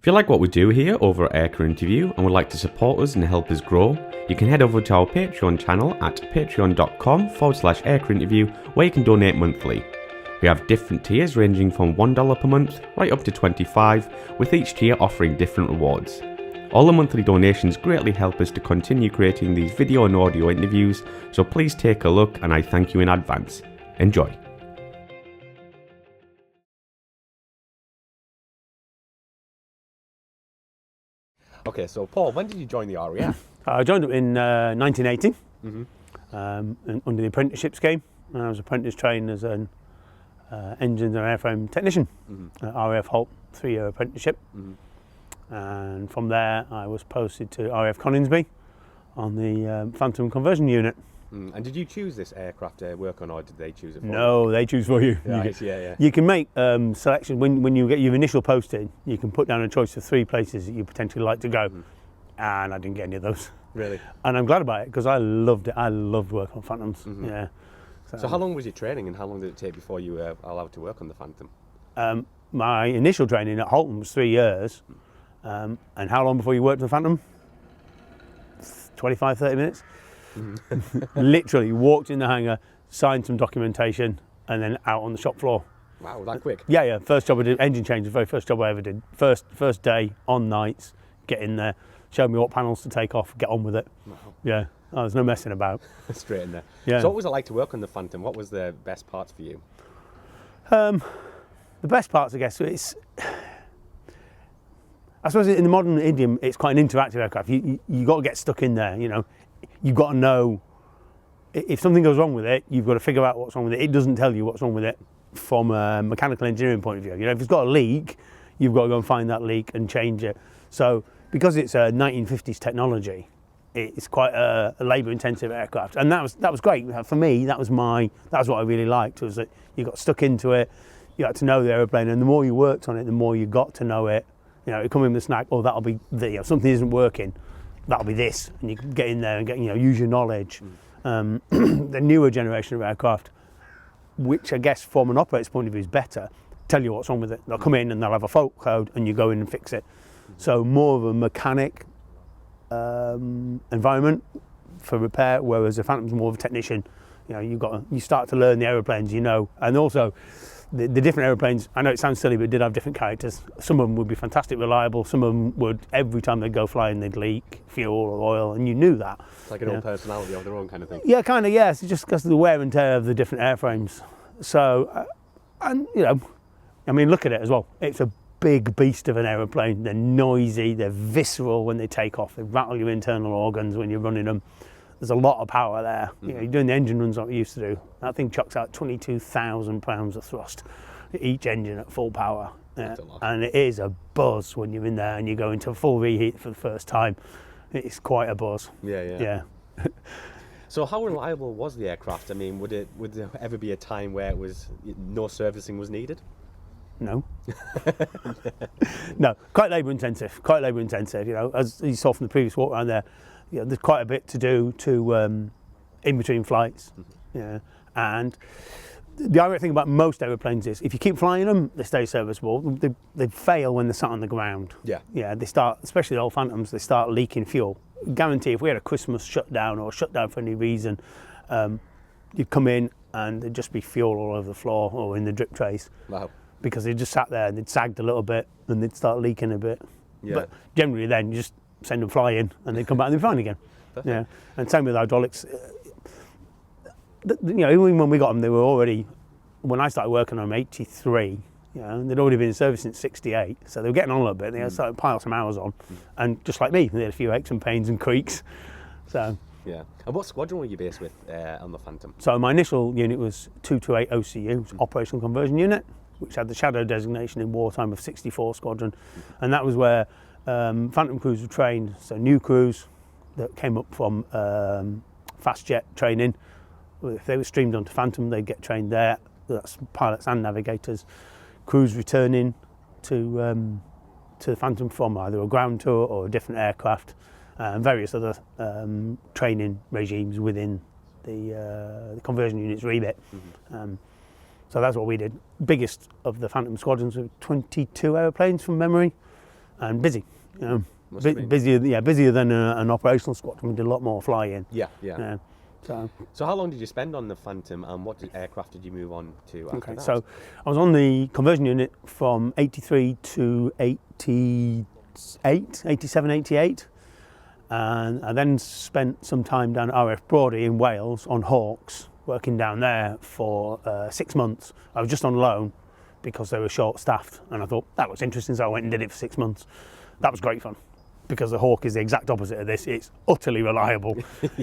If you like what we do here over at Aircrew Interview and would like to support us and help us grow, you can head over to our Patreon channel at patreon.com/aircrewinterview, where you can donate monthly. We have different tiers ranging from $1 per month right up to $25, with each tier offering different rewards. All the monthly donations greatly help us to continue creating these video and audio interviews, so please take a look and I thank you in advance. Enjoy. Okay, so Paul, when did you join the RAF? I joined it in 1980 under the apprenticeship scheme. I was apprentice trained as an engines and airframe technician at RAF Holt, 3-year apprenticeship. And from there I was posted to RAF Coningsby on the Phantom conversion unit. And did you choose this aircraft to work on, or did they choose it for you? No, they choose for you. Right, yeah. You can make selections when you get your initial posting. You can put down a choice of 3 places that you potentially like to go, and I didn't get any of those. Really? And I'm glad about it because I loved it. I loved working on Phantoms. Yeah. So how long was your training, and how long did it take before you were allowed to work on the Phantom? My initial training at Holton was 3 years. And how long before you worked on the Phantom? 25, 30 minutes. Literally walked in the hangar, signed some documentation, and then out on the shop floor. Wow, that quick? Yeah. First job I did, engine change, the very first job I ever did. First day on nights, get in there, show me what panels to take off, get on with it. Wow. Yeah, there's no messing about. Straight in there. Yeah. So what was it like to work on the Phantom? What was the best parts for you? The best parts, I guess, I suppose in the modern idiom, it's quite an interactive aircraft. You got to get stuck in there, you know. You've got to know if something goes wrong with it, you've got to figure out what's wrong with it. It doesn't tell you what's wrong with it from a mechanical engineering point of view. You know, if it's got a leak, you've got to go and find that leak and change it. So because it's a 1950s technology, it's quite a labour-intensive aircraft, and that was great for me. That was what I really liked, was that you got stuck into it, you got to know the aeroplane, and the more you worked on it, the more you got to know it. You know, you come in with a snack, oh, that'll be something isn't working, that'll be this, and you can get in there and use your knowledge. The newer generation of aircraft, which I guess from an operator's point of view is better, tell you what's wrong with it. They'll come in and they'll have a fault code, and you go in and fix it. So more of a mechanic environment for repair, whereas the Phantom's more of a technician. You know, you start to learn the aeroplanes, and also the different aeroplanes. I know it sounds silly, but did have different characters. Some of them would be fantastic reliable. Some of them would, every time they'd go flying, they'd leak fuel or oil, and you knew that. It's like an old personality of their own kind of thing. Yeah, kind of. Yes, it's just because of the wear and tear of the different airframes. So, look at it as well. It's a big beast of an aeroplane. They're noisy. They're visceral when they take off. They rattle your internal organs when you're running them. There's a lot of power there. You're doing the engine runs like we used to do. That thing chucks out 22,000 pounds of thrust each engine at full power. That's a lot. And it is a buzz when you're in there and you go into full reheat for the first time. It's quite a buzz. Yeah. So how reliable was the aircraft? I mean, would there ever be a time where no servicing was needed? No. No, quite labour intensive. You know, as you saw from the previous walk around there, there's quite a bit to do in between flights. And the ironic thing about most aeroplanes is if you keep flying them, they stay serviceable. They fail when they're sat on the ground. They start, especially the old Phantoms, they start leaking fuel. Guarantee if we had a Christmas shutdown or shut down for any reason, you'd come in and there'd just be fuel all over the floor or in the drip trays. Wow. Because they just sat there and they'd sagged a little bit and they'd start leaking a bit. But generally then you just send them flying and they'd come back and they'd be fine again. Perfect. And same with hydraulics. Even when we got them, they were already, when I started working on them, 83, they'd already been in service since 68, so they were getting on a little bit. They started to pile some hours on, and just like me, they had a few aches and pains and creaks. So. Yeah. And what squadron were you based with on the Phantom? So my initial unit was 228 OCU, Operational Conversion Unit, which had the shadow designation in wartime of 64 Squadron, and that was where Phantom crews were trained. So new crews that came up from fast jet training, if they were streamed onto Phantom, they'd get trained there. That's pilots and navigators. Crews returning to the Phantom from either a ground tour or a different aircraft, and various other training regimes within the conversion unit's remit. So that's what we did. Biggest of the Phantom squadrons were 22 aeroplanes from memory. and busy. You know, Must have been. busier than an operational squadron. We did a lot more flying. Yeah. So how long did you spend on the Phantom, and what aircraft did you move on to after that? so I was on the conversion unit from 83 to 87, 88. And I then spent some time down at RF Brodie in Wales on Hawks, working down there for 6 months. I was just on loan because they were short-staffed, and I thought that was interesting, so I went and did it for 6 months. That was great fun, because the Hawk is the exact opposite of this. It's utterly reliable.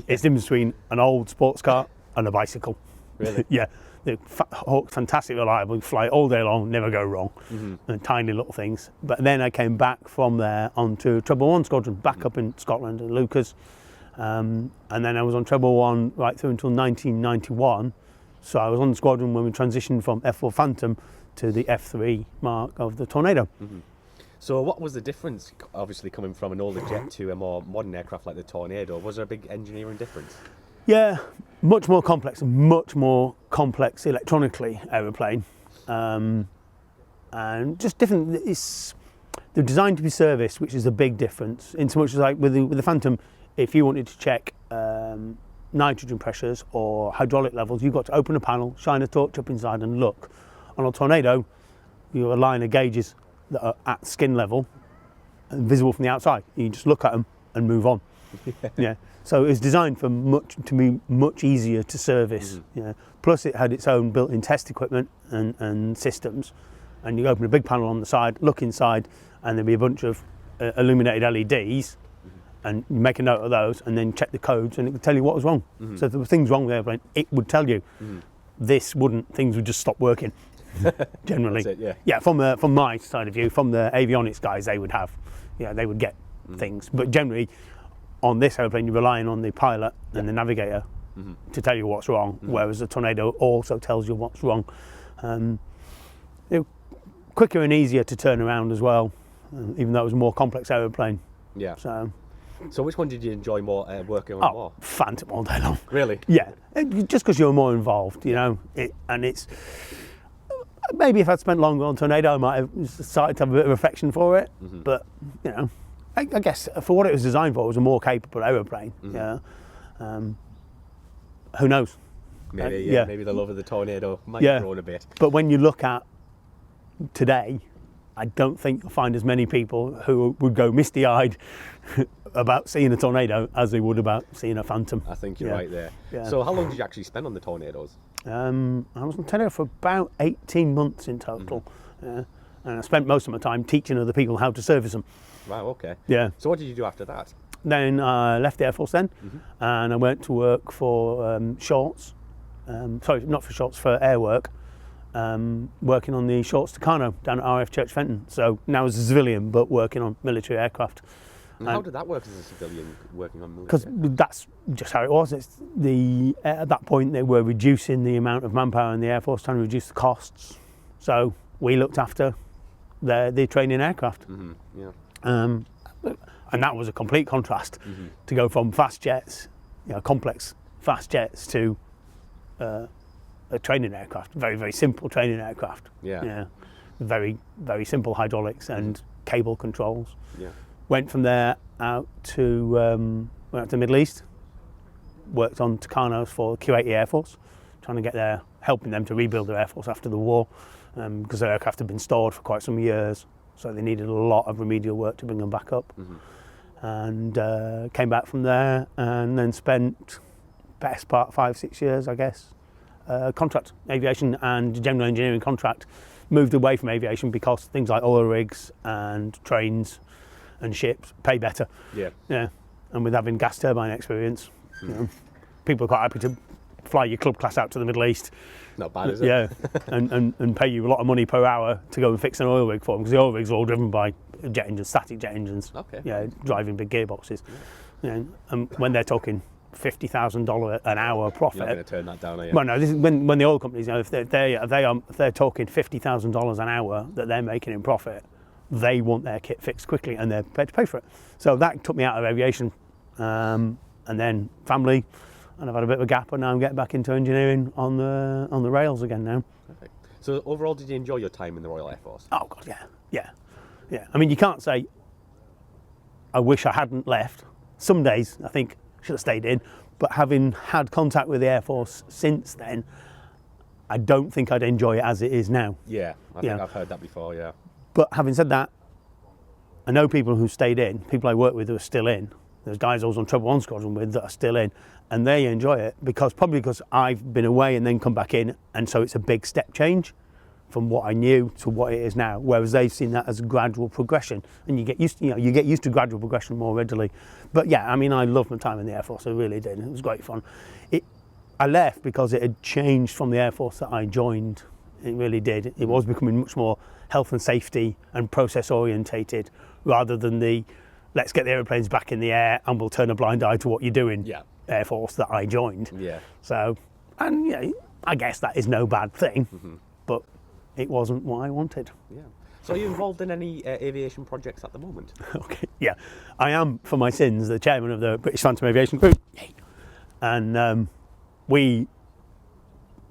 It's in between an old sports car and a bicycle. Really? Yeah. The Hawk's fantastic reliable. You fly all day long, never go wrong, and tiny little things. But then I came back from there onto Treble One Squadron, back up in Scotland at Lucas, and then I was on Treble One right through until 1991. So I was on the squadron when we transitioned from F4 Phantom to the F3 Mark of the Tornado. So what was the difference, obviously coming from an older jet to a more modern aircraft like the Tornado? Was there a big engineering difference? Yeah, much more complex electronically aeroplane, and just different. They're designed to be serviced, which is a big difference. In so much as like with the Phantom, if you wanted to check nitrogen pressures or hydraulic levels, you've got to open a panel, shine a torch up inside, and look. On a Tornado, you have a line of gauges that are at skin level and visible from the outside. You just look at them and move on. Yeah. So it's designed to be much easier to service. Yeah. Plus, it had its own built-in test equipment and systems. And you open a big panel on the side, look inside, and there'll be a bunch of illuminated LEDs, and you make a note of those, and then check the codes, and it would tell you what was wrong. So if there were things wrong with the airplane, it would tell you. This wouldn't. Things would just stop working. Generally. That's it, yeah. Yeah. From my side of view, from the avionics guys, they would get things, but generally. On this aeroplane, you're relying on the pilot and the navigator to tell you what's wrong, whereas the Tornado also tells you what's wrong. Quicker and easier to turn around as well, even though it was a more complex aeroplane. Yeah. So which one did you enjoy more working on more? Phantom all day long. Really? Yeah, just because you're more involved, you know. It's maybe if I'd spent longer on Tornado, I might have started to have a bit of affection for it, but you know. I guess for what it was designed for, it was a more capable aeroplane. Yeah. Who knows? Maybe maybe the love of the Tornado might have grown a bit. But when you look at today, I don't think you'll find as many people who would go misty-eyed about seeing a Tornado as they would about seeing a Phantom. I think you're right there. Yeah. So how long did you actually spend on the Tornadoes? I was on Tornado for about 18 months in total. And I spent most of my time teaching other people how to service them. Wow, okay. Yeah. So what did you do after that? Then I left the Air Force then, and I went to work for Shorts. Sorry, not for Shorts, for Air Work. Working on the Shorts Tucano down at RF Church Fenton. So now as a civilian, but working on military aircraft. And how did that work as a civilian working on military? Because that's just how it was. At that point, they were reducing the amount of manpower in the Air Force, trying to reduce the costs. So we looked after the training aircraft. Yeah. And that was a complete contrast to go from fast jets, complex fast jets, to a training aircraft, very, very simple training aircraft. Yeah. Very, very simple hydraulics and cable controls. Yeah. Went from there out to the Middle East, worked on Tucanos for Q80 Air Force, trying to get there, helping them to rebuild their Air Force after the war, because their aircraft had been stored for quite some years. So they needed a lot of remedial work to bring them back up. And came back from there and then spent best part 5-6 years, I guess, contract aviation and general engineering contract. Moved away from aviation because things like oil rigs and trains and ships pay better. Yeah. And with having gas turbine experience, people are quite happy to fly your club class out to the Middle East. Not bad, is it? Yeah, and pay you a lot of money per hour to go and fix an oil rig for them, because the oil rigs are all driven by jet engines, static jet engines. Okay. Yeah, driving big gearboxes. Yeah, and when they're talking $50,000 an hour profit. You're not going to turn that down, are you? Well, no. This is when the oil companies, if they're talking $50,000 an hour that they're making in profit, they want their kit fixed quickly, and they're prepared to pay for it. So that took me out of aviation, and then family. And I've had a bit of a gap, and now I'm getting back into engineering on the rails again now. Perfect. So overall, did you enjoy your time in the Royal Air Force? Oh God, yeah. I mean, you can't say I wish I hadn't left. Some days I think I should have stayed in, but having had contact with the Air Force since then, I don't think I'd enjoy it as it is now. Yeah, I think I've heard that before, yeah. But having said that, I know people who stayed in, people I work with who are still in. There's guys I was on Treble 1 Squadron with that are still in, and they enjoy it probably because I've been away and then come back in, and so it's a big step change from what I knew to what it is now. Whereas they've seen that as a gradual progression, and you get used to gradual progression more readily. But yeah, I mean, I loved my time in the Air Force. I really did. It was great fun. I left because it had changed from the Air Force that I joined. It really did. It was becoming much more health and safety and process orientated, rather than the let's get the aeroplanes back in the air and we'll turn a blind eye to what you're doing. Yeah. Air Force that I joined. Yeah. So, and I guess that is no bad thing, but it wasn't what I wanted. Yeah. So are you involved in any aviation projects at the moment? Okay. Yeah, I am, for my sins, the chairman of the British Phantom Aviation Group, and we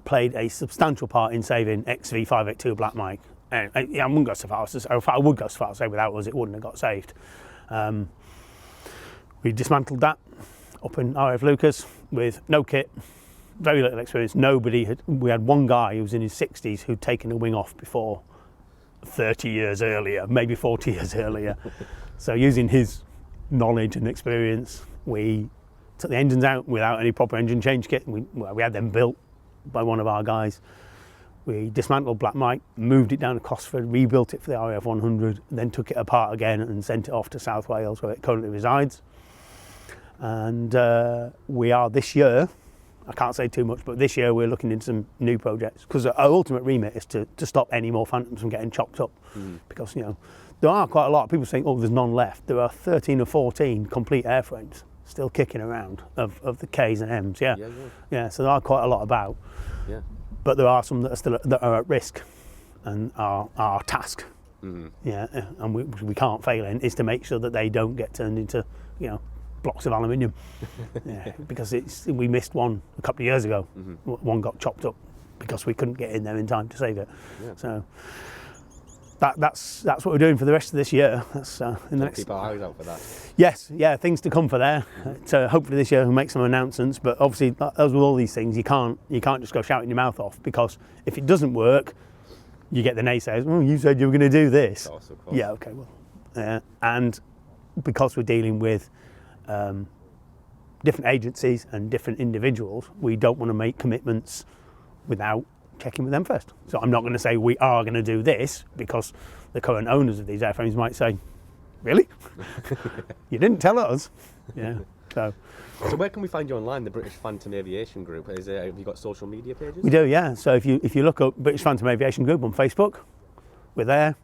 played a substantial part in saving XV408 Black Mike. I wouldn't go so far as to say, I would go so far as to say without us it wouldn't have got saved. We dismantled that up in RF Lucas with no kit, very little experience. We had one guy who was in his 60s who'd taken a wing off before 30 years earlier, maybe 40 years earlier. So using his knowledge and experience, we took the engines out without any proper engine change kit. We had them built by one of our guys. We dismantled Black Mike, moved it down to Cosford, rebuilt it for the RAF 100, then took it apart again and sent it off to South Wales, where it currently resides. And we are this year, I can't say too much, but this year we're looking into some new projects, because our ultimate remit is to stop any more Phantoms from getting chopped up. Because, there are quite a lot of people saying, oh, there's none left. There are 13 or 14 complete airframes still kicking around of the Ks and Ms, yeah, so there are quite a lot about. Yeah. But there are some that are at risk, and our task, and we can't fail in, is to make sure that they don't get turned into, blocks of aluminium. Because we missed one a couple of years ago. One got chopped up because we couldn't get in there in time to save it. Yeah. So that's what we're doing for the rest of this year. That's in the next. Keep our eyes out for that. Yes, things to come for there. So hopefully this year we'll make some announcements. But obviously, as with all these things, you can't just go shouting your mouth off, because if it doesn't work, you get the naysayers. Oh, you said you were going to do this. Of course. Yeah, okay, well, and because we're dealing with different agencies and different individuals, we don't want to make commitments without checking with them first. So I'm not going to say we are going to do this, because the current owners of these airframes might say, really? You didn't tell us. Yeah. So where can we find you online, the British Phantom Aviation Group? Have you got social media pages? We do, yeah. So if you look up British Phantom Aviation Group on Facebook, we're there.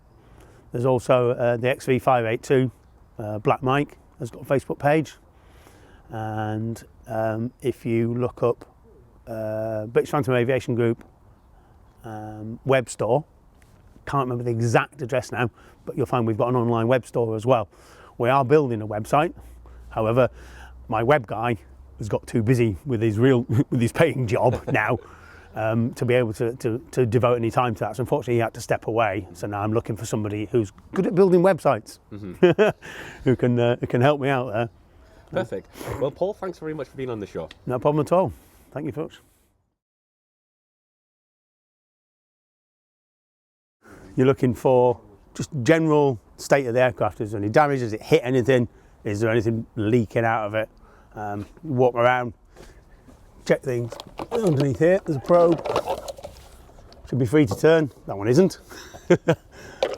There's also the XV408 Black Mike has got a Facebook page. And if you look up British Phantom Aviation Group web store, can't remember the exact address now, but you'll find we've got an online web store as well. We are building a website. However, my web guy has got too busy with his paying job now to be able to devote any time to that. So unfortunately he had to step away. So now I'm looking for somebody who's good at building websites, who can help me out there. Perfect. Well, Paul, thanks very much for being on the show. No problem at all. Thank you, folks. You're looking for just general state of the aircraft. Is there any damage? Has it hit anything? Is there anything leaking out of it? Walk around, check things. Underneath here, there's a probe. Should be free to turn. That one isn't.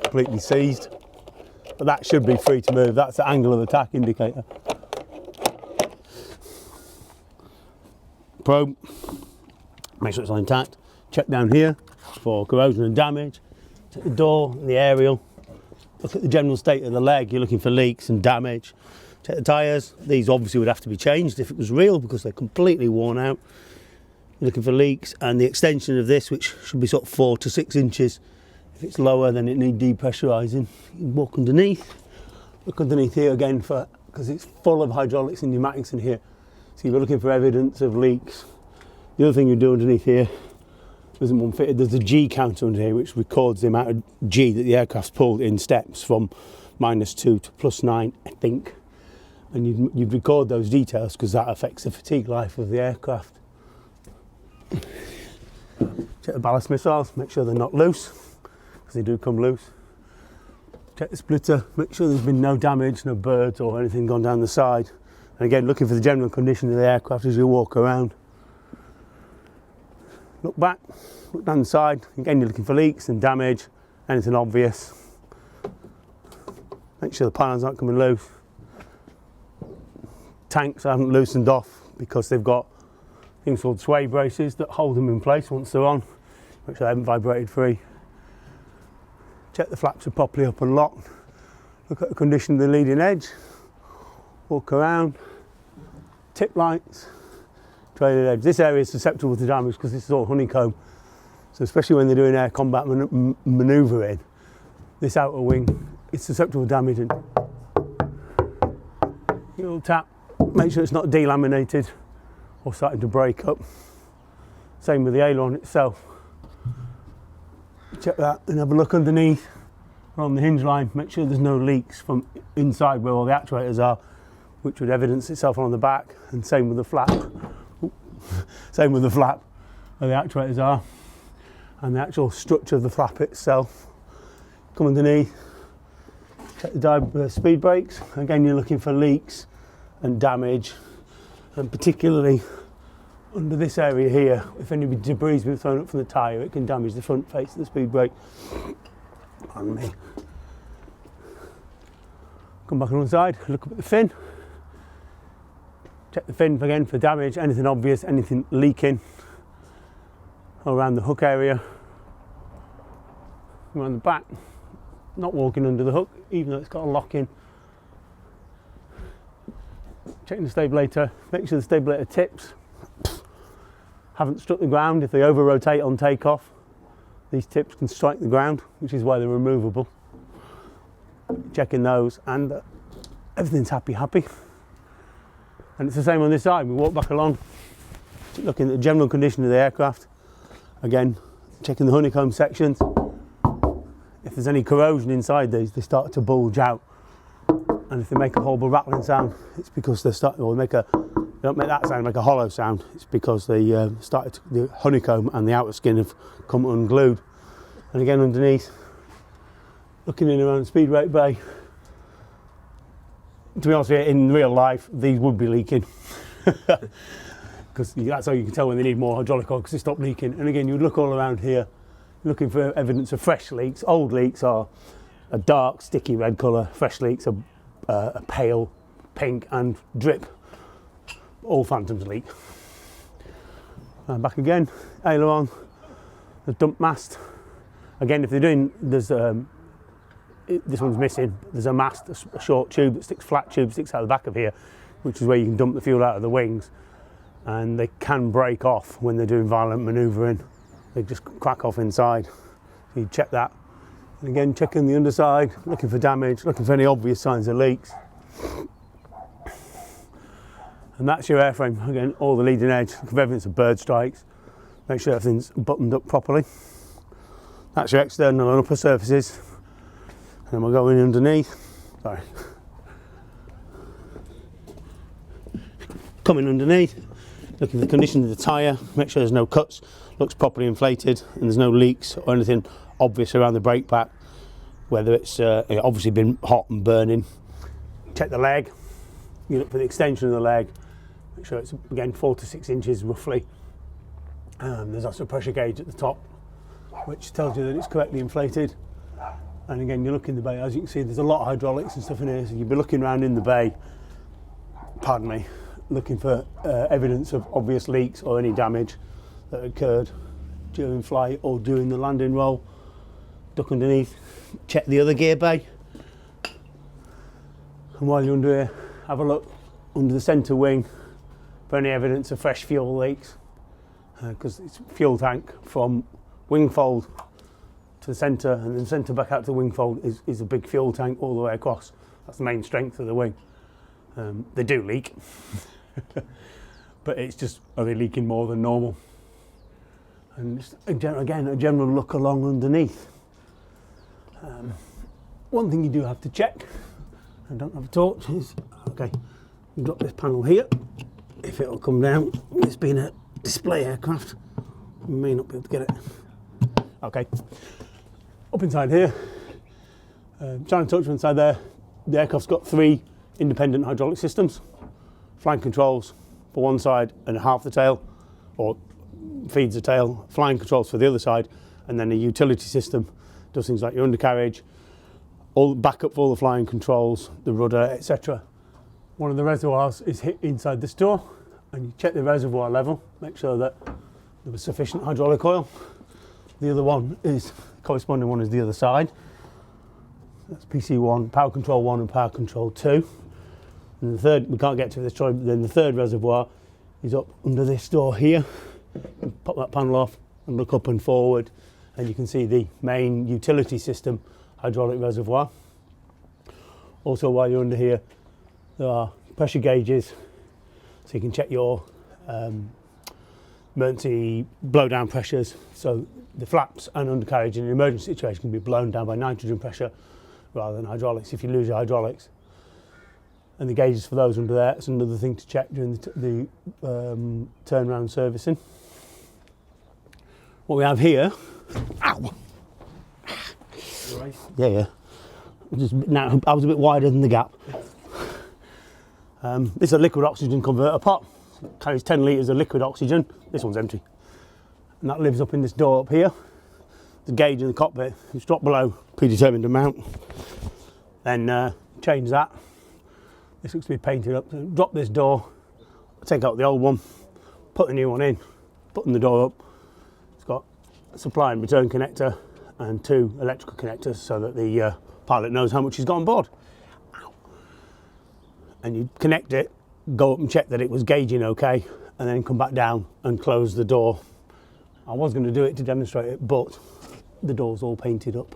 Completely seized. But that should be free to move. That's the angle of attack indicator. Probe. Make sure it's all intact. Check down here for corrosion and damage. Check the door, the aerial. Look at the general state of the leg. You're looking for leaks and damage. Check the tyres. These obviously would have to be changed if it was real, because they're completely worn out. You're looking for leaks, and the extension of this, which should be sort of 4 to 6 inches. If it's lower, then it needs depressurising. You can walk underneath. Look underneath here again, because it's full of hydraulics and pneumatics in here. So you're looking for evidence of leaks. The other thing you do underneath here, isn't one fitted, there's a G counter under here which records the amount of G that the aircraft's pulled in steps from -2 to +9, I think. and you'd record those details because that affects the fatigue life of the aircraft. Check the ballast missiles, make sure they're not loose, because they do come loose. Check the splitter, make sure there's been no damage, no birds or anything gone down the side. And again, looking for the general condition of the aircraft as you walk around. Look back, look down the side, again you're looking for leaks and damage, anything obvious. Make sure the panels aren't coming loose. Tanks haven't loosened off because they've got things called sway braces that hold them in place once they're on. Make sure they haven't vibrated free. Check the flaps are properly up and locked. Look at the condition of the leading edge. Walk around. Tip lights. Trailing edge. This area is susceptible to damage because this is all honeycomb. So especially when they're doing air combat manoeuvring, this outer wing is susceptible to damage. And you'll tap. Make sure it's not delaminated or starting to break up. Same with the aileron itself. Check that and have a look underneath on the hinge line. Make sure there's no leaks from inside where all the actuators are, which would evidence itself on the back, and same with the flap. Same with the flap where the actuators are, and the actual structure of the flap itself. Come underneath, check the speed brakes. Again, you're looking for leaks and damage, and particularly under this area here, if any debris has been thrown up from the tyre, it can damage the front face of the speed brake. Pardon me. Come back on one side, look up at the fin. Check the fin again for damage, anything obvious, anything leaking around the hook area. Around the back, not walking under the hook, even though it's got a lock in. Checking the stabilizer, make sure the stabilizer tips haven't struck the ground. If they over rotate on takeoff, these tips can strike the ground, which is why they're removable. Checking those, and everything's happy. And it's the same on this side. We walk back along, looking at the general condition of the aircraft. Again, checking the honeycomb sections. If there's any corrosion inside these, they start to bulge out. And if they make a horrible rattling sound, it's because they're starting, or they don't make that sound, make a hollow sound. It's because they the honeycomb and the outer skin have come unglued. And again, underneath, looking in around the speed rate bay. To be honest with you, in real life, these would be leaking. Because that's how you can tell when they need more hydraulic oil, because they stop leaking. And again, you look all around here, looking for evidence of fresh leaks. Old leaks are a dark, sticky red colour. Fresh leaks are a pale pink and drip. All Phantoms leak. Back again, aileron, the dump mast. Again, if they're doing, there's this one's missing. There's a mast, a short tube that sticks, flat tube sticks out the back of here, which is where you can dump the fuel out of the wings. And they can break off when they're doing violent manoeuvring. They just crack off inside. So you check that. And again, checking the underside, looking for damage, looking for any obvious signs of leaks. And that's your airframe. Again, all the leading edge, look for evidence of bird strikes. Make sure everything's buttoned up properly. That's your external and upper surfaces. And then we'll go in underneath. Sorry. Coming underneath, looking at the condition of the tyre, make sure there's no cuts, looks properly inflated, and there's no leaks or anything obvious around the brake pack, whether it's obviously been hot and burning. Check the leg, you look for the extension of the leg, make sure it's again 4 to 6 inches roughly. There's also a pressure gauge at the top, which tells you that it's correctly inflated. And again, you look in the bay, as you can see, there's a lot of hydraulics and stuff in here, so you'll be looking around in the bay, pardon me, looking for evidence of obvious leaks or any damage that occurred during flight or during the landing roll. Duck underneath, check the other gear bay, and while you're under here, have a look under the centre wing for any evidence of fresh fuel leaks, because it's fuel tank from wing fold to the centre, and then centre back out to the wing fold is a big fuel tank all the way across. That's the main strength of the wing. They do leak, but it's just, are they leaking more than normal? And just again, a general look along underneath. One thing you do have to check, I don't have a torch, is, okay, drop this panel here, if it'll come down. It's been a display aircraft, we may not be able to get it. Okay, up inside here, trying to touch inside there, the aircraft's got 3 independent hydraulic systems, flying controls for one side and half the tail, or feeds the tail, flying controls for the other side, and then a utility system, does things like your undercarriage, all backup for all the flying controls, the rudder, etc. One of the reservoirs is hit inside this door, and you check the reservoir level, make sure that there was sufficient hydraulic oil. The other one is, corresponding one is the other side. That's PC1, power control 1 and power control 2. And the third, we can't get to this, but then the third reservoir is up under this door here. You pop that panel off and look up and forward, and you can see the main utility system hydraulic reservoir. Also, while you're under here, there are pressure gauges, so you can check your emergency blow-down pressures. So the flaps and undercarriage in an emergency situation can be blown down by nitrogen pressure rather than hydraulics if you lose your hydraulics. And the gauges for those under there, it's another thing to check during the turnaround servicing. What we have here, ow! Right. Yeah. Now I was a bit wider than the gap. This is a liquid oxygen converter pot. It carries 10 litres of liquid oxygen. This one's empty. And that lives up in this door up here. The gauge in the cockpit, it's dropped below predetermined amount. Then change that. This looks to be painted up. So drop this door, take out the old one, put the new one in, button the door up. It's got a supply and return connector and 2 electrical connectors so that the pilot knows how much he's got on board. Ow. And you connect it, go up and check that it was gauging okay, and then come back down and close the door. I was going to do it to demonstrate it, but the door's all painted up.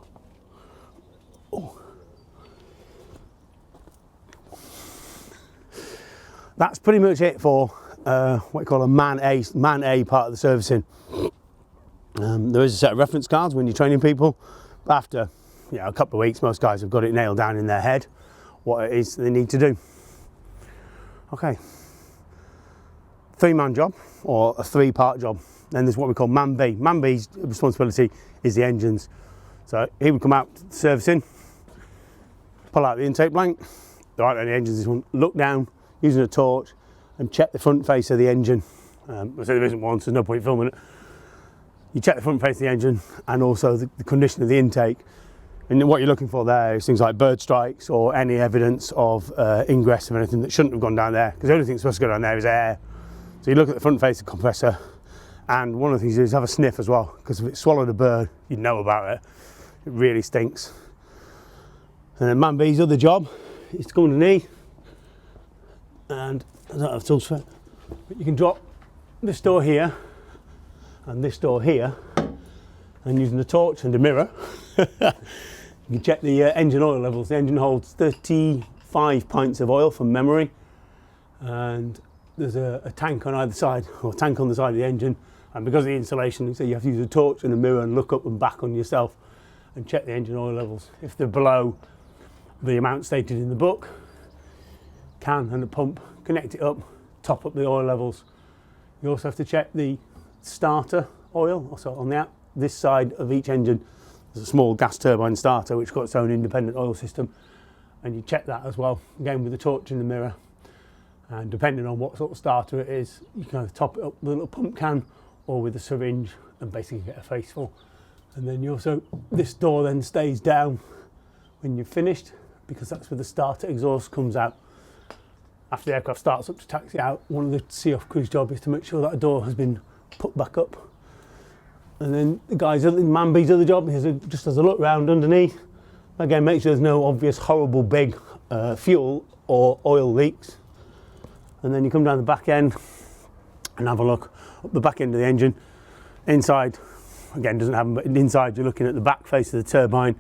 Oh. That's pretty much it for what you call a man A part of the servicing. There is a set of reference cards when you're training people. After a couple of weeks, most guys have got it nailed down in their head what it is they need to do. Okay, 3-man job or a 3-part job. Then there's what we call man B. Man B's responsibility is the engines. So he would come out servicing, pull out the intake blank, there aren't any engines this one, look down using a torch and check the front face of the engine. I say there isn't one, so there's no point filming it. You check the front face of the engine and also the condition of the intake. And what you're looking for there is things like bird strikes or any evidence of ingress of anything that shouldn't have gone down there, because the only thing that's supposed to go down there is air. So you look at the front face of the compressor, and one of the things you do is have a sniff as well, because if it swallowed a bird, you'd know about it. It really stinks. And then man B's other job is to come underneath, and I don't have tools for it, but you can drop this door here and this door here, and using a torch and a mirror, you can check the engine oil levels. The engine holds 35 pints of oil from memory, and there's a tank on either side, or a tank on the side of the engine, and because of the insulation, so you have to use a torch and a mirror and look up and back on yourself and check the engine oil levels. If they're below the amount stated in the book, can and a pump, connect it up, top up the oil levels. You also have to check the starter oil. Also on this side of each engine, there's a small gas turbine starter which got its own independent oil system, and you check that as well, again with the torch in the mirror. And depending on what sort of starter it is, you can either top it up with a little pump can or with a syringe and basically get a face full. And then you also, this door then stays down when you've finished, because that's where the starter exhaust comes out. After the aircraft starts up to taxi out, one of the see-off crew's job is to make sure that door has been put back up. And then the guys, man B's other job is just as a look round underneath. Again, make sure there's no obvious horrible big fuel or oil leaks. And then you come down the back end and have a look up the back end of the engine. Inside, again, doesn't have them, but inside you're looking at the back face of the turbine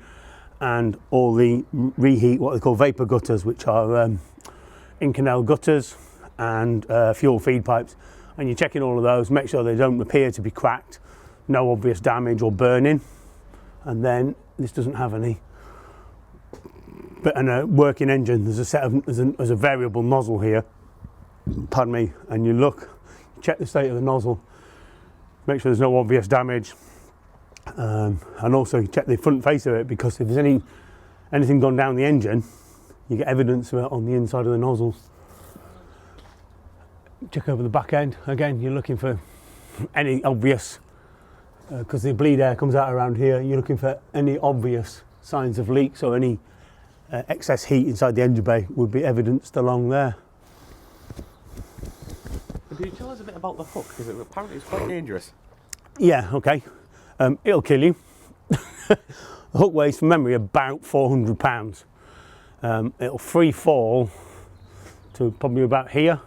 and all the reheat, what they call vapor gutters, which are Inconel gutters and fuel feed pipes. And you're checking all of those, make sure they don't appear to be cracked, no obvious damage or burning. And then this doesn't have any. But in a working engine, there's a set of there's a variable nozzle here pardon me, and you look, check the state of the nozzle, make sure there's no obvious damage, and also you check the front face of it, because if there's anything gone down the engine, you get evidence of it on the inside of the nozzles. Check over the back end. Again, you're looking for any obvious, because the bleed air comes out around here, you're looking for any obvious signs of leaks or any excess heat inside the engine bay would be evidenced along there. Can you tell us a bit about the hook? Because apparently it's quite dangerous. Yeah, okay. It'll kill you. The hook weighs, from memory, about 400 pounds. It'll free fall to probably about here,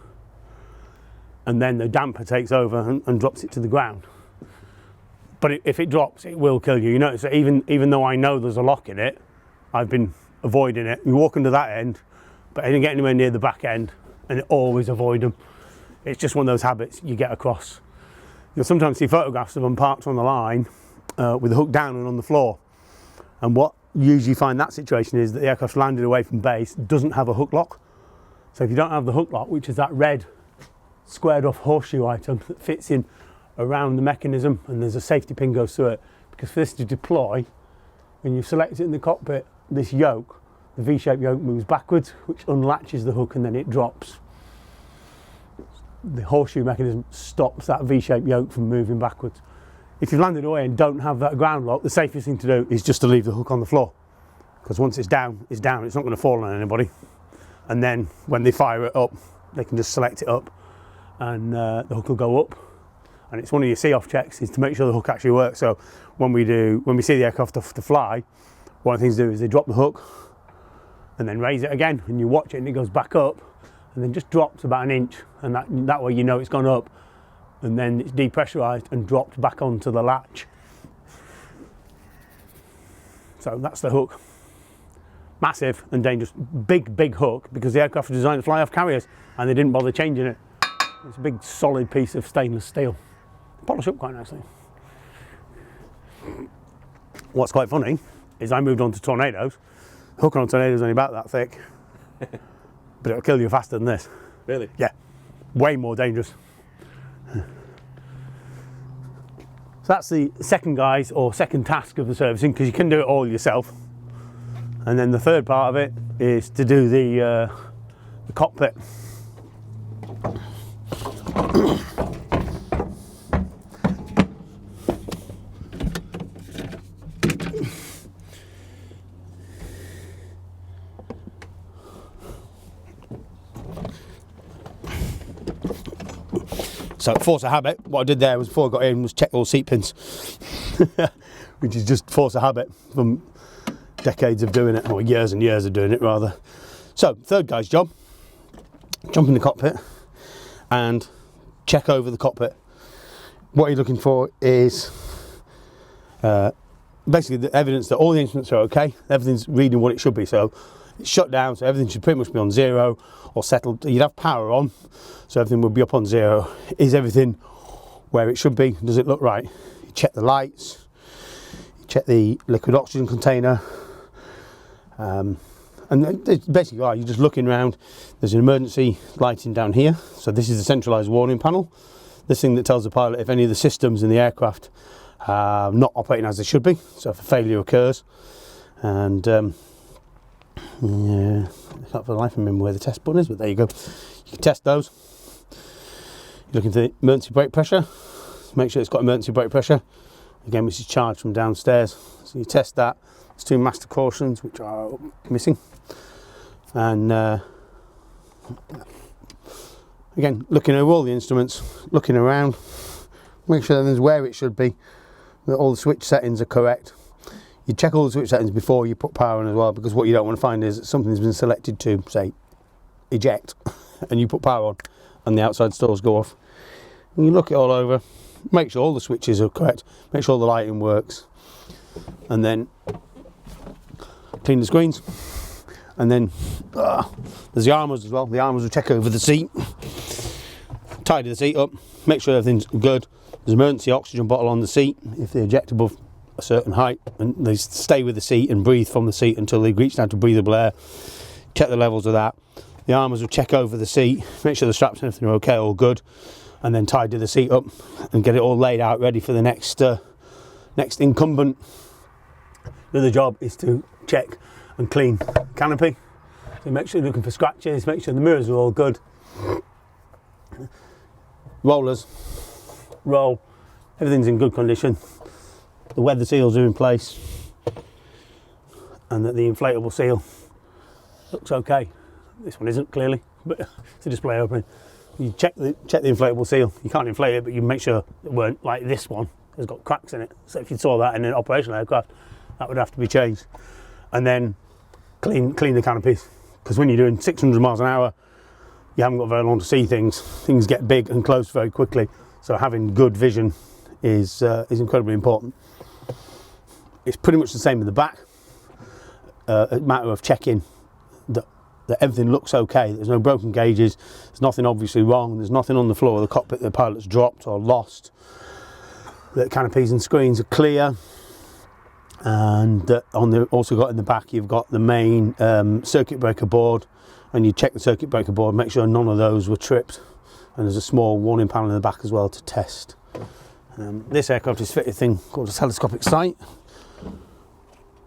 and then the damper takes over and drops it to the ground. But if it drops, it will kill you. You notice that even though I know there's a lock in it, I've been avoiding it. You walk under that end, but I didn't get anywhere near the back end, and always avoid them. It's just one of those habits you get across. You'll sometimes see photographs of them parked on the line with the hook down and on the floor. And what you usually find that situation is that the aircraft's landed away from base, doesn't have a hook lock. So if you don't have the hook lock, which is that red squared off horseshoe item that fits in around the mechanism, and there's a safety pin goes through it, because for this to deploy, when you select it in the cockpit, this yoke, the V-shaped yoke, moves backwards, which unlatches the hook and then it drops. The horseshoe mechanism stops that V-shaped yoke from moving backwards. If you've landed away and don't have that ground lock, the safest thing to do is just to leave the hook on the floor, because once it's down, it's down. It's not going to fall on anybody. And then when they fire it up, they can just select it up, and the hook will go up. And it's one of your see-off checks is to make sure the hook actually works. So when we see the aircraft to fly, one of the things to do is they drop the hook and then raise it again, and you watch it and it goes back up and then just drops about an inch, and that way you know it's gone up, and then it's depressurized and dropped back onto the latch. So that's the hook. Massive and dangerous, big hook, because the aircraft was designed to fly off carriers and they didn't bother changing it. It's a big solid piece of stainless steel. Polish up quite nicely. What's quite funny is I moved on to tornadoes. The hook on a tornado is only about that thick, but it'll kill you faster than this. Really? Yeah, way more dangerous. So that's the second guise or second task of the servicing, because you can do it all yourself. And then the third part of it is to do the cockpit. So force of habit, what I did there was before I got in was check all seat pins, which is just force of habit from decades of doing it, or years and years of doing it rather. So third guy's job, jump in the cockpit and check over the cockpit. What you're looking for is basically the evidence that all the instruments are okay, everything's reading what it should be. So it's shut down, so everything should pretty much be on zero or settled. You'd have power on, so everything would be up on zero. Is everything where it should be? Does it look right? You check the lights, you check the liquid oxygen container, and basically you're just looking around. There's an emergency lighting down here, so this is the centralised warning panel. This thing that tells the pilot if any of the systems in the aircraft are not operating as they should be, so if a failure occurs. And yeah, I can't for the life remember where the test button is, but there you go. You can test those. You're looking for the emergency brake pressure. Make sure it's got emergency brake pressure. Again, which is charged from downstairs. So you test that. There's two master cautions which are missing. And again, looking over all the instruments, looking around, make sure everything's where it should be, that all the switch settings are correct. You check all the switch settings before you put power on as well, because what you don't want to find is that something's been selected to, say, eject, and you put power on and the outside stalls go off. And you look it all over, make sure all the switches are correct, make sure all the lighting works, and then clean the screens. And then there's the armours as well. The armours will check over the seat, tidy the seat up, make sure everything's good. There's an emergency oxygen bottle on the seat if they eject above a certain height, and they stay with the seat and breathe from the seat until they reach down to breathable air. Check the levels of that. the armours will check over the seat, make sure the straps and everything are okay, all good, and then tidy the seat up and get it all laid out ready for the next incumbent. The other job is to check and clean canopy. So make sure you're looking for scratches, make sure the mirrors are all good. Rollers, roll, everything's in good condition. The weather seals are in place, and that the inflatable seal looks okay. This one isn't, clearly, but it's a display opening. You check the inflatable seal. You can't inflate it, but you make sure it weren't like this one has got cracks in it. So if you saw that in an operational aircraft, that would have to be changed. And then clean the canopies, because when you're doing 600 miles an hour, you haven't got very long to see things. Things get big and close very quickly. So having good vision is incredibly important. It's pretty much the same in the back. A matter of checking that everything looks okay. There's no broken gauges. There's nothing obviously wrong. There's nothing on the floor of the cockpit the pilot's dropped or lost. The canopies and screens are clear. And also got in the back, you've got the main circuit breaker board, and you check the circuit breaker board, make sure none of those were tripped. And there's a small warning panel in the back as well to test. This aircraft is fitted a thing called a telescopic sight.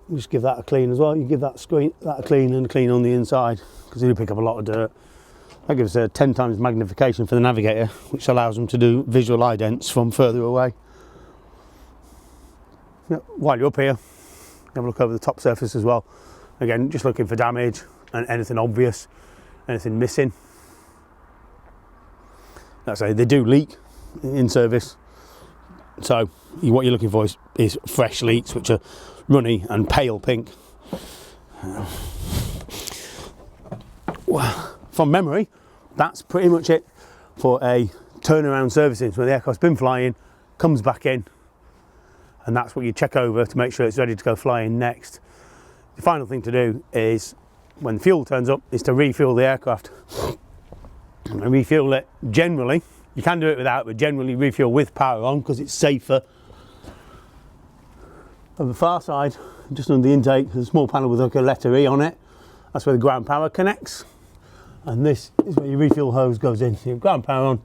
You just give that a clean as well. You give that a clean and a clean on the inside, because you pick up a lot of dirt. That gives a 10 times magnification for the navigator, which allows them to do visual idents from further away. While you're up here, have a look over the top surface as well. Again, just looking for damage and anything obvious, anything missing. Like I say, they do leak in service. So what you're looking for is fresh leaks, which are runny and pale pink. From memory, that's pretty much it for a turnaround servicing. So the aircraft's been flying, comes back in, and that's what you check over to make sure it's ready to go flying next. The final thing to do is, when fuel turns up, is to refuel the aircraft. And refuel it generally. You can do it without, but generally refuel with power on, because it's safer. On the far side, just under the intake, there's a small panel with like a letter E on it. That's where the ground power connects. And this is where your refuel hose goes in. So you have ground power on,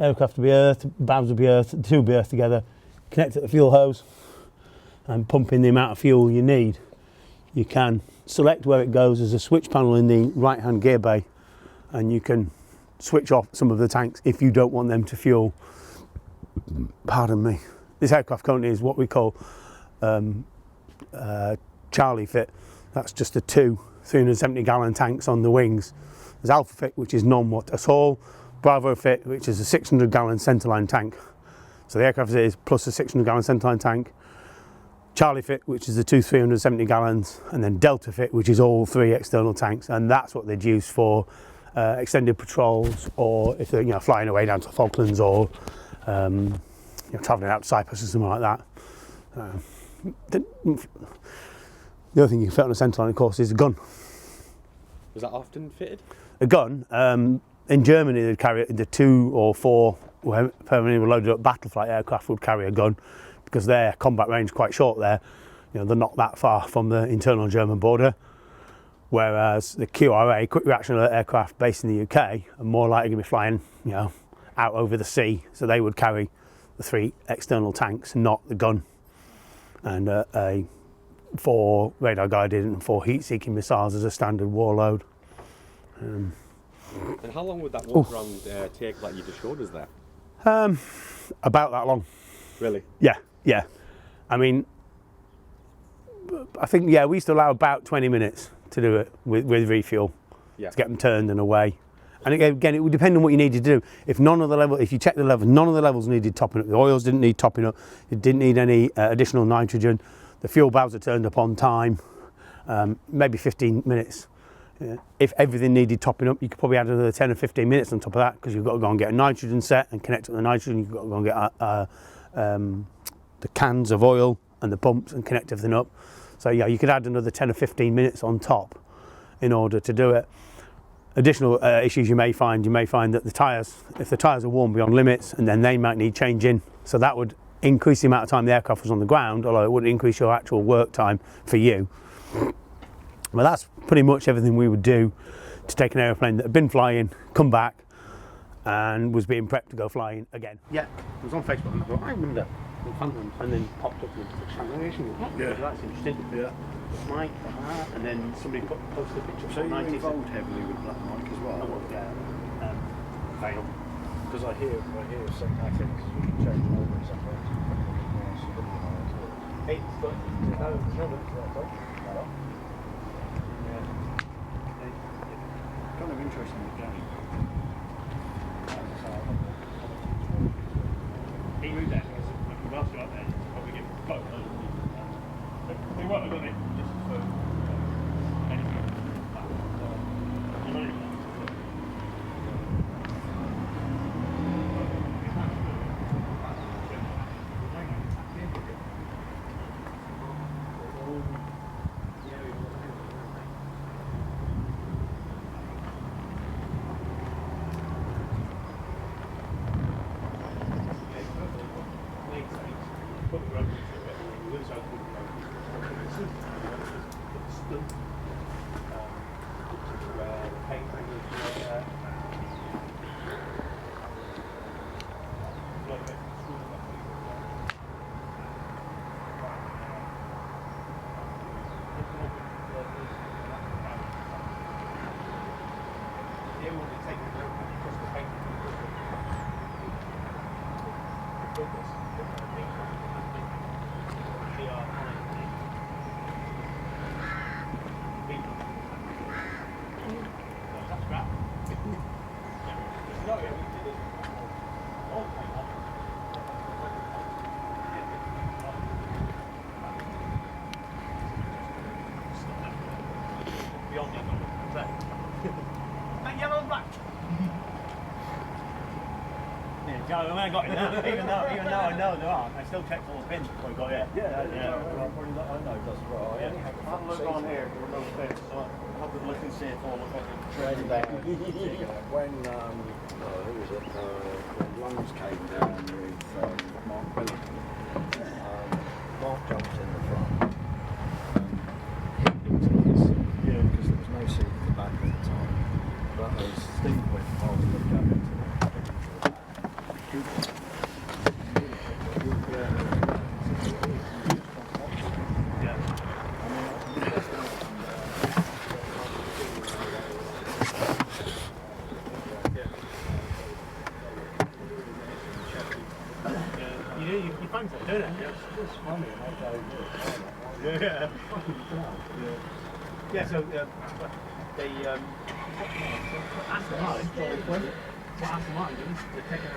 aircraft will be earthed, valves will be earthed, the two will be earthed together. Connect at the fuel hose and pump in the amount of fuel you need. You can select where it goes. There's a switch panel in the right hand gear bay, and you can switch off some of the tanks if you don't want them to fuel. Pardon me. This aircraft currently is what we call Charlie fit. That's just the two 370 gallon tanks on the wings. There's Alpha fit, which is non-water at all. Bravo fit, which is a 600 gallon centerline tank. So the aircraft is plus a 600 gallon centerline tank. Charlie fit, which is the two 370 gallons, and then Delta fit, which is all three external tanks, and that's what they'd use for extended patrols, or if they're flying away down to the Falklands, or travelling out to Cyprus or something like that. The other thing you can fit on a centerline, of course, is a gun. Was that often fitted? A gun. In Germany, they'd carry the 2 or 4, however many were loaded up Battleflight aircraft would carry a gun, because their combat range is quite short there. They're not that far from the internal German border. Whereas the QRA, quick reaction alert aircraft based in the UK, are more likely to be flying, out over the sea. So they would carry the 3 external tanks, not the gun, and a 4 radar guided and 4 heat-seeking missiles as a standard war load. And how long would that walk around take, like you just showed us there? About that long. Really? Yeah. I mean, I think, we used to allow about 20 minutes to do it with refuel, to get them turned and away. And again, it would depend on what you needed to do. If you check the levels, none of the levels needed topping up. The oils didn't need topping up. It didn't need any additional nitrogen. The fuel valves are turned up on time, maybe 15 minutes. If everything needed topping up, you could probably add another 10 or 15 minutes on top of that, because you've got to go and get a nitrogen set and connect to the nitrogen. You've got to go and get the cans of oil and the pumps and connect everything up. So you could add another 10 or 15 minutes on top in order to do it. Additional issues you may find that if the tyres are worn beyond limits, and then they might need changing, so that would increase the amount of time the aircraft was on the ground, although it wouldn't increase your actual work time for you. But that's pretty much everything we would do to take an aeroplane that had been flying, come back, and was being prepped to go flying again. Yeah, it was on Facebook, and I thought, I wonder, Phantoms, and then popped up with the translation. Yeah, that's interesting. Yeah. Mike, and then somebody posted a picture. So you're involved heavily with Black Mike as well? I was, yeah. Fail. Because I hear some, I think you can change it over sometimes. It's good. There's no limit to that, though. Kind of interesting game. He moved there because whilst you're up there, you probably get both. We won't have done it just for anything. I got it now. Even though I know there aren't, I still checked all the pins before I got it. Yeah. I know it does as well. Have a look on here, there were no pins, so have a look and see if all look like a When who was it? When Lungs came down with Mark Billy, Mark jumped in the front. Because there was no seat at the back at the time. But as Steve went past the cabin to you fancy it, don't it? it's funny, Yeah, so they Aston Martin, what Aston Martin does, they're taking a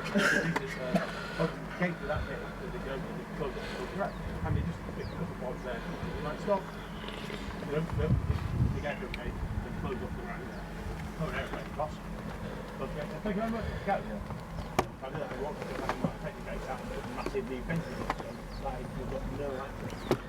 gate to that bit, they go and they close it, and they just pick a couple boards there, like stop, they get to a gate, they close up the ground there, throw an airplane across, okay, thank you very much, go. I do that, they walk, take the gates out, and there's massive new fences, so like, you've got no access.